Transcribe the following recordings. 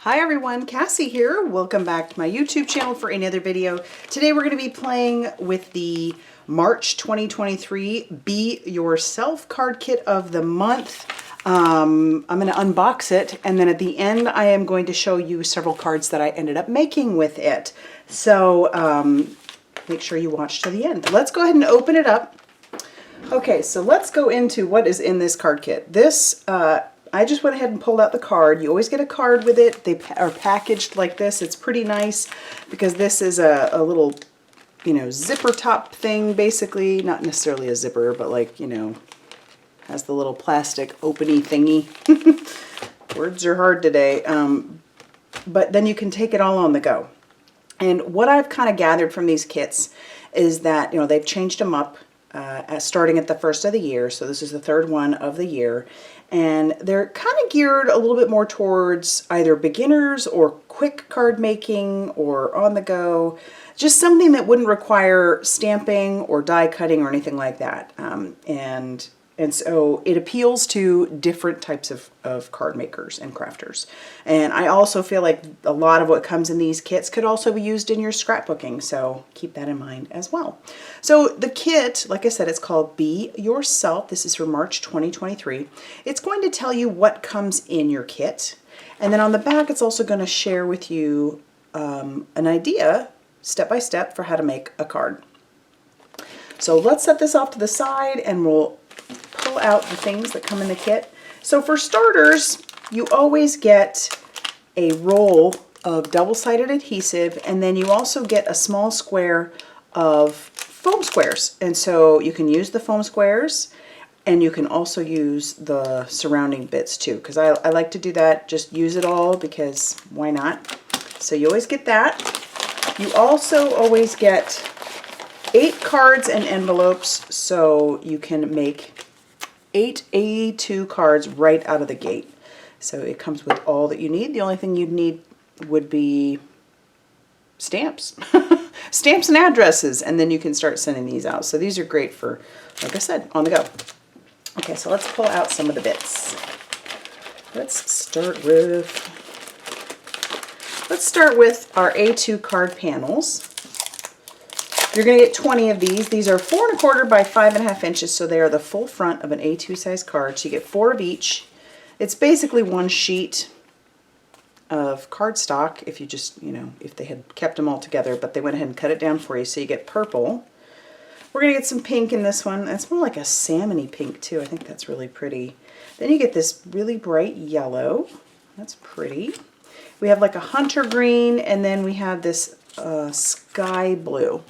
Hi everyone, Cassie here. Welcome back to my YouTube channel for another video. Today we're going to be playing with the March 2023 Be Yourself card kit of the month. I'm going to unbox it, and then at the end I am going to show you several cards that I ended up making with it. So make sure you watch to the end. Let's go ahead and open it up. Okay, so let's go into what is in this card kit. This I just went ahead and pulled out the card. You always get a card with it. They are packaged like this. It's pretty nice because this is a little, zipper top thing, basically. Not necessarily a zipper, but like, has the little plastic openy thingy. Words are hard today. But then you can take it all on the go. And what I've kind of gathered from these kits is that, they've changed them up starting at the first of the year. So this is the third one of the year. And they're kind of geared a little bit more towards either beginners or quick card making or on the go. Just something that wouldn't require stamping or die cutting or anything like that. And so it appeals to different types of card makers and crafters. And I also feel like a lot of what comes in these kits could also be used in your scrapbooking. So keep that in mind as well. So the kit, like I said, it's called Be Yourself. This is for March 2023. It's going to tell you what comes in your kit. And then on the back, it's also going to share with you an idea, step by step, for how to make a card. So let's set this off to the side and we'll pull out the things that come in the kit. So for starters, you always get a roll of double-sided adhesive, and then you also get a small square of foam squares. And so you can use the foam squares, and you can also use the surrounding bits too, because I like to do that, just use it all, because why not? So you always get that. You also always get 8 cards and envelopes, so you can make 8 A2 cards right out of the gate. So it comes with all that you need. The only thing you'd need would be stamps. Stamps and addresses, and then you can start sending these out. So these are great for, like I said, on the go. Okay, so let's pull out some of the bits. Let's start with our A2 card panels. You're going to get 20 of these. These are 4 1/4 by 5.5 inches, so they are the full front of an A2 size card. So you get 4 of each. It's basically one sheet of cardstock if you just, if they had kept them all together, but they went ahead and cut it down for you. So you get purple. We're going to get some pink in this one. It's more like a salmony pink too. I think that's really pretty. Then you get this really bright yellow. That's pretty. We have like a hunter green, and then we have this sky blue.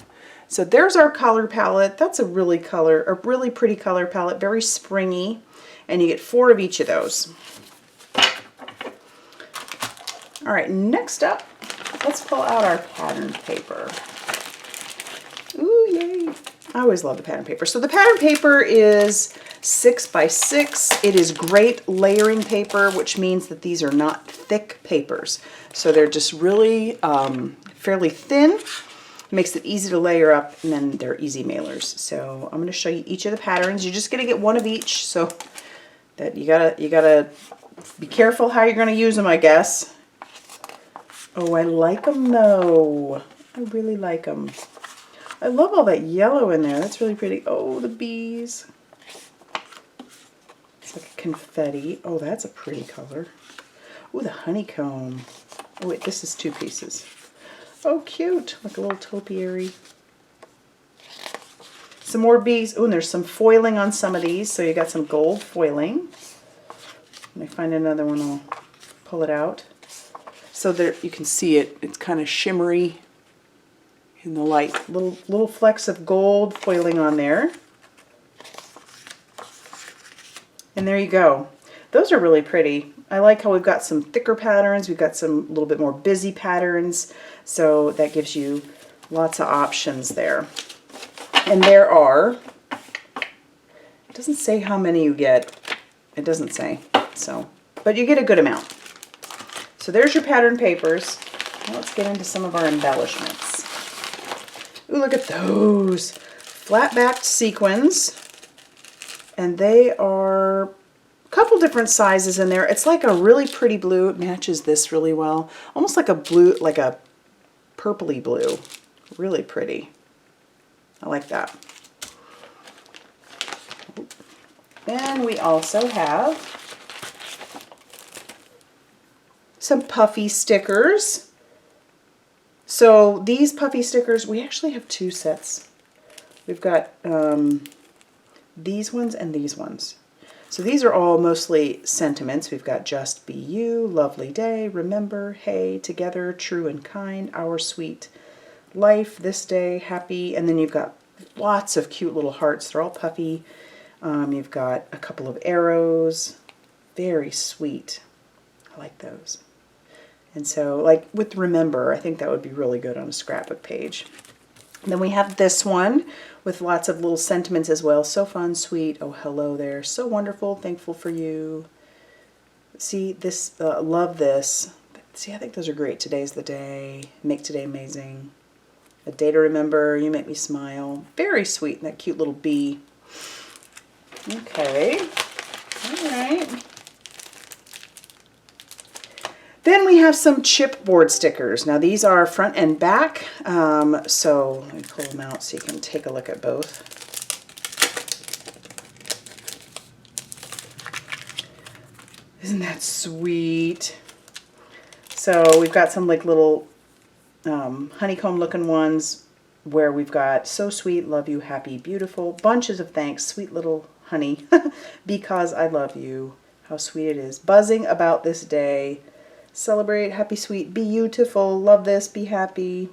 So there's our color palette. That's a really pretty color palette, very springy, and you get 4 of each of those. All right, next up, let's pull out our pattern paper. Ooh, yay. I always love the pattern paper. So the pattern paper is 6 by 6. It is great layering paper, which means that these are not thick papers. So they're just really fairly thin. Makes it easy to layer up, and then they're easy mailers. So I'm going to show you each of the patterns. You're just going to get 1 of each, so that you gotta be careful how you're going to use them, I guess. Oh, I like them though. I really like them. I love all that yellow in there. That's really pretty. Oh, the bees. It's like a confetti. Oh, that's a pretty color. Oh, the honeycomb. Oh wait, this is 2 pieces. Oh, cute. Like a little topiary. Some more bees. Oh, and there's some foiling on some of these. So you got some gold foiling. When I find another one, I'll pull it out. So there you can see it. It's kind of shimmery in the light. Little flecks of gold foiling on there. And there you go. Those are really pretty. I like how we've got some thicker patterns. We've got some little bit more busy patterns. So that gives you lots of options there. And there are, it doesn't say how many you get. It doesn't say. So, but you get a good amount. So there's your pattern papers. Now let's get into some of our embellishments. Ooh, look at those. Flat-backed sequins. And they are couple different sizes in there. It's like a really pretty blue. It matches this really well. Almost like a blue, like a purpley blue. Really pretty. I like that. And we also have some puffy stickers. So these puffy stickers, we actually have 2 sets. We've got these ones and these ones. So these are all mostly sentiments. We've got just be you, lovely day, remember, hey, together, true and kind, our sweet life, this day, happy. And then you've got lots of cute little hearts. They're all puffy. You've got a couple of arrows. Very sweet. I like those. And so, like with remember, I think that would be really good on a scrapbook page. And then we have this one with lots of little sentiments as well. So fun, sweet, oh hello there, so wonderful, thankful for you. See this, love this. See, I think those are great. Today's the day, make today amazing. A day to remember, you make me smile. Very sweet, and that cute little bee. Okay, all right. Then we have some chipboard stickers. Now these are front and back, so let me pull them out so you can take a look at both. Isn't that sweet? So we've got some like little honeycomb looking ones where we've got so sweet, love you, happy, beautiful, bunches of thanks, sweet little honey, because I love you, how sweet it is, buzzing about this day. Celebrate, happy, sweet, be beautiful, love this, be happy,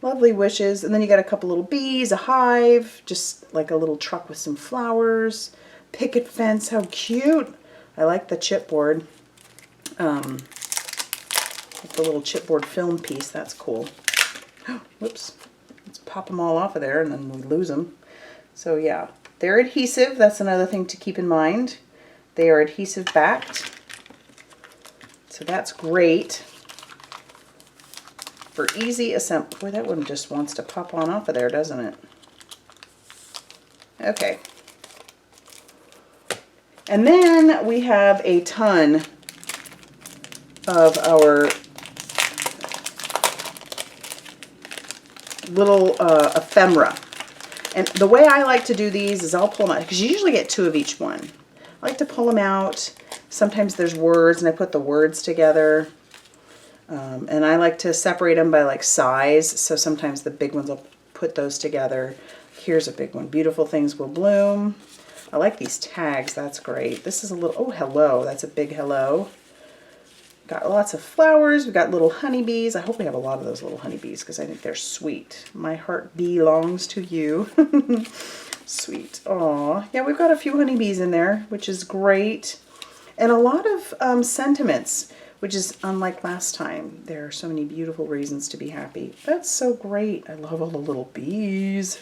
lovely wishes. And then you got a couple little bees, a hive, just like a little truck with some flowers, picket fence, how cute. I like the chipboard, like the little chipboard film piece, that's cool. Whoops, let's pop them all off of there and then we lose them. So yeah, they're adhesive, that's another thing to keep in mind. They are adhesive backed. So that's great for easy assembly. Boy, that one just wants to pop on off of there, doesn't it? Okay. And then we have a ton of our little ephemera. And the way I like to do these is I'll pull them out, because you usually get 2 of each one. I like to pull them out. Sometimes there's words, and I put the words together. And I like to separate them by like size. So sometimes the big ones, I'll put those together. Here's a big one. Beautiful things will bloom. I like these tags. That's great. This is a little, oh, hello. That's a big hello. Got lots of flowers. We've got little honeybees. I hope we have a lot of those little honeybees because I think they're sweet. My heart belongs to you. Sweet. Aw. Yeah, we've got a few honeybees in there, which is great. And a lot of sentiments, which is unlike last time. There are so many beautiful reasons to be happy. That's so great. I love all the little bees.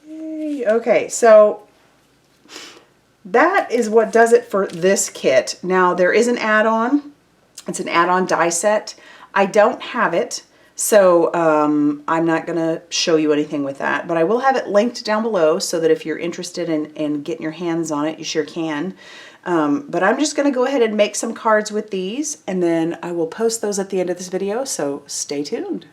Yay. Okay, so that is what does it for this kit. Now, there is an add-on. It's an add-on die set. I don't have it, so I'm not going to show you anything with that. But I will have it linked down below so that if you're interested in getting your hands on it, you sure can. But I'm just going to go ahead and make some cards with these, and then I will post those at the end of this video, so stay tuned.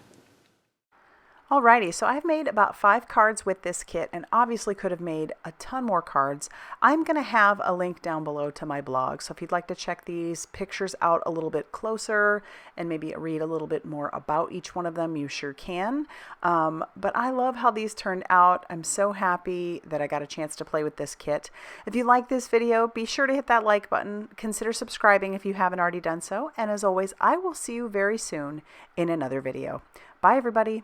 Alrighty, so I've made about 5 cards with this kit and obviously could have made a ton more cards. I'm going to have a link down below to my blog, so if you'd like to check these pictures out a little bit closer and maybe read a little bit more about each one of them, you sure can. But I love how these turned out. I'm so happy that I got a chance to play with this kit. If you like this video, be sure to hit that like button. Consider subscribing if you haven't already done so. And as always, I will see you very soon in another video. Bye, everybody.